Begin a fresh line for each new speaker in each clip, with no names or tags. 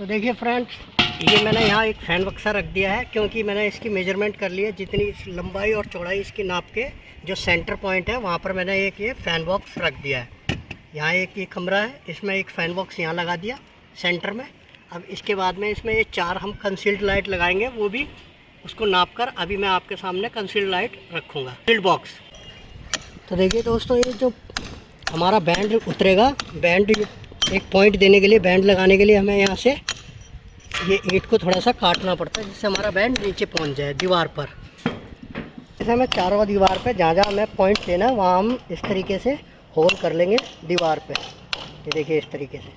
तो देखिए फ्रेंड्स, ये मैंने यहाँ एक फैन बक्सा रख दिया है क्योंकि मैंने इसकी मेजरमेंट कर ली है। जितनी लंबाई और चौड़ाई इसकी नाप के जो सेंटर पॉइंट है वहाँ पर मैंने एक ये फ़ैन बॉक्स रख दिया है। यहाँ एक ये कमरा है, इसमें एक फ़ैन बॉक्स यहाँ लगा दिया सेंटर में। अब इसके बाद में इसमें ये 4 हम कंसील्ड लाइट लगाएंगे, वो भी उसको नाप कर अभी मैं आपके सामने कंसील्ड लाइट रखूँगा कंसील्ड बॉक्स। तो देखिए दोस्तों, ये जो हमारा बैंड उतरेगा, बैंड एक पॉइंट देने के लिए, बैंड लगाने के लिए हमें यहाँ से ये ईंट को थोड़ा सा काटना पड़ता है जिससे हमारा बैंड नीचे पहुँच जाए दीवार पर। जैसे हमें चारों दीवार पे जहाँ जहाँ हमें पॉइंट देना है वहाँ हम इस तरीके से होल कर लेंगे दीवार पे। ये देखिए इस तरीके से।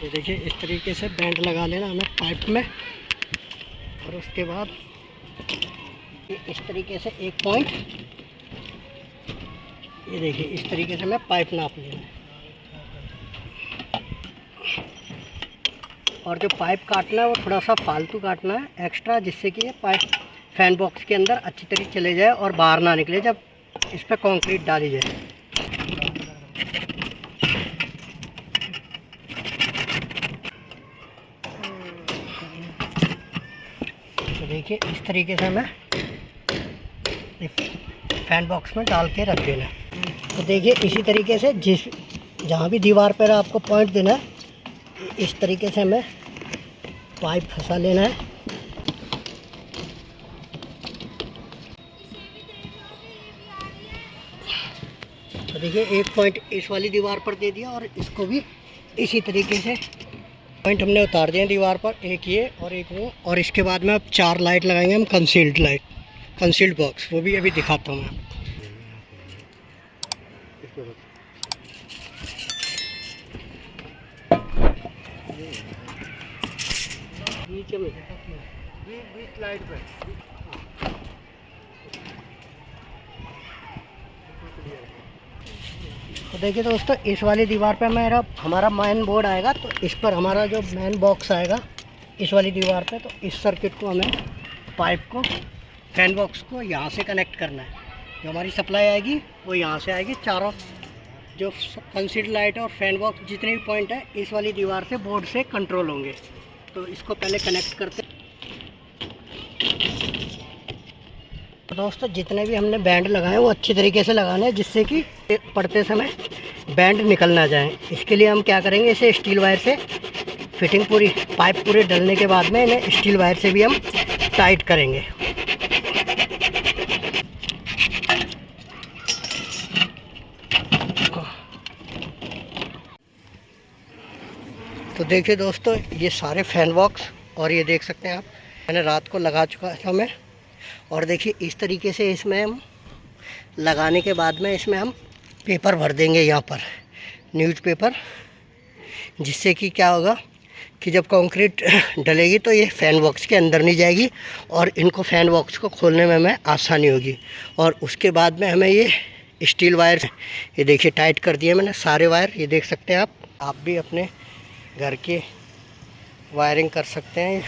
ये देखिए इस तरीके से बैंड लगा लेना हमें पाइप में, और उसके बाद इस तरीके से एक पॉइंट, ये देखिए इस तरीके से मैं पाइप नाप लेना है। और जो पाइप काटना है वो थोड़ा सा फालतू काटना है एक्स्ट्रा, जिससे कि ये पाइप फैन बॉक्स के अंदर अच्छी तरीके चले जाए और बाहर ना निकले जब इस पर कंक्रीट डाली जाए। तो देखिए इस तरीके से मैं फैन बॉक्स में डाल के रख देना। तो देखिए इसी तरीके से जहाँ भी दीवार पर आपको पॉइंट देना है, इस तरीके से हमें पाइप फंसा लेना है। तो देखिए एक पॉइंट इस वाली दीवार पर दे दिया और इसको भी इसी तरीके से पॉइंट हमने उतार दिए दीवार पर, एक ये और एक वो। और इसके बाद में अब 4 लाइट लगाएंगे हम कंसील्ड लाइट, कंसील्ड बॉक्स, वो भी अभी दिखाता हूँ मैं। नीचे में 20 लाइट पे। तो देखिए दोस्तों, इस वाली दीवार पे हमारा मेन बोर्ड आएगा, तो इस पर हमारा जो मेन बॉक्स आएगा इस वाली दीवार पे, तो इस सर्किट को हमें पाइप को फैन बॉक्स को यहाँ से कनेक्ट करना है। जो हमारी सप्लाई आएगी वो यहाँ से आएगी। चारों जो कंसील्ड लाइट और फैन बॉक्स जितने भी पॉइंट है इस वाली दीवार से बोर्ड से कंट्रोल होंगे। तो इसको पहले कनेक्ट करते। तो दोस्तों, जितने भी हमने बैंड लगाए वो अच्छी तरीके से लगाने हैं जिससे कि पढ़ते समय बैंड निकल ना जाए। इसके लिए हम क्या करेंगे, इसे स्टील वायर से फिटिंग पूरी, पाइप पूरे डलने के बाद में इन्हें स्टील वायर से भी हम टाइट करेंगे। तो देखिए दोस्तों, ये सारे फैन बॉक्स, और ये देख सकते हैं आप, मैंने रात को लगा चुका था मैं। और देखिए इस तरीके से इसमें हम लगाने के बाद में इसमें हम पेपर भर देंगे यहाँ पर, न्यूज़पेपर, जिससे कि क्या होगा कि जब कंक्रीट डलेगी तो ये फैन बॉक्स के अंदर नहीं जाएगी और इनको फैन बॉक्स को खोलने में हमें आसानी होगी। और उसके बाद में हमें ये स्टील वायर, ये देखिए टाइट कर दिए मैंने सारे वायर, ये देख सकते हैं आप भी अपने घर के वायरिंग कर सकते हैं।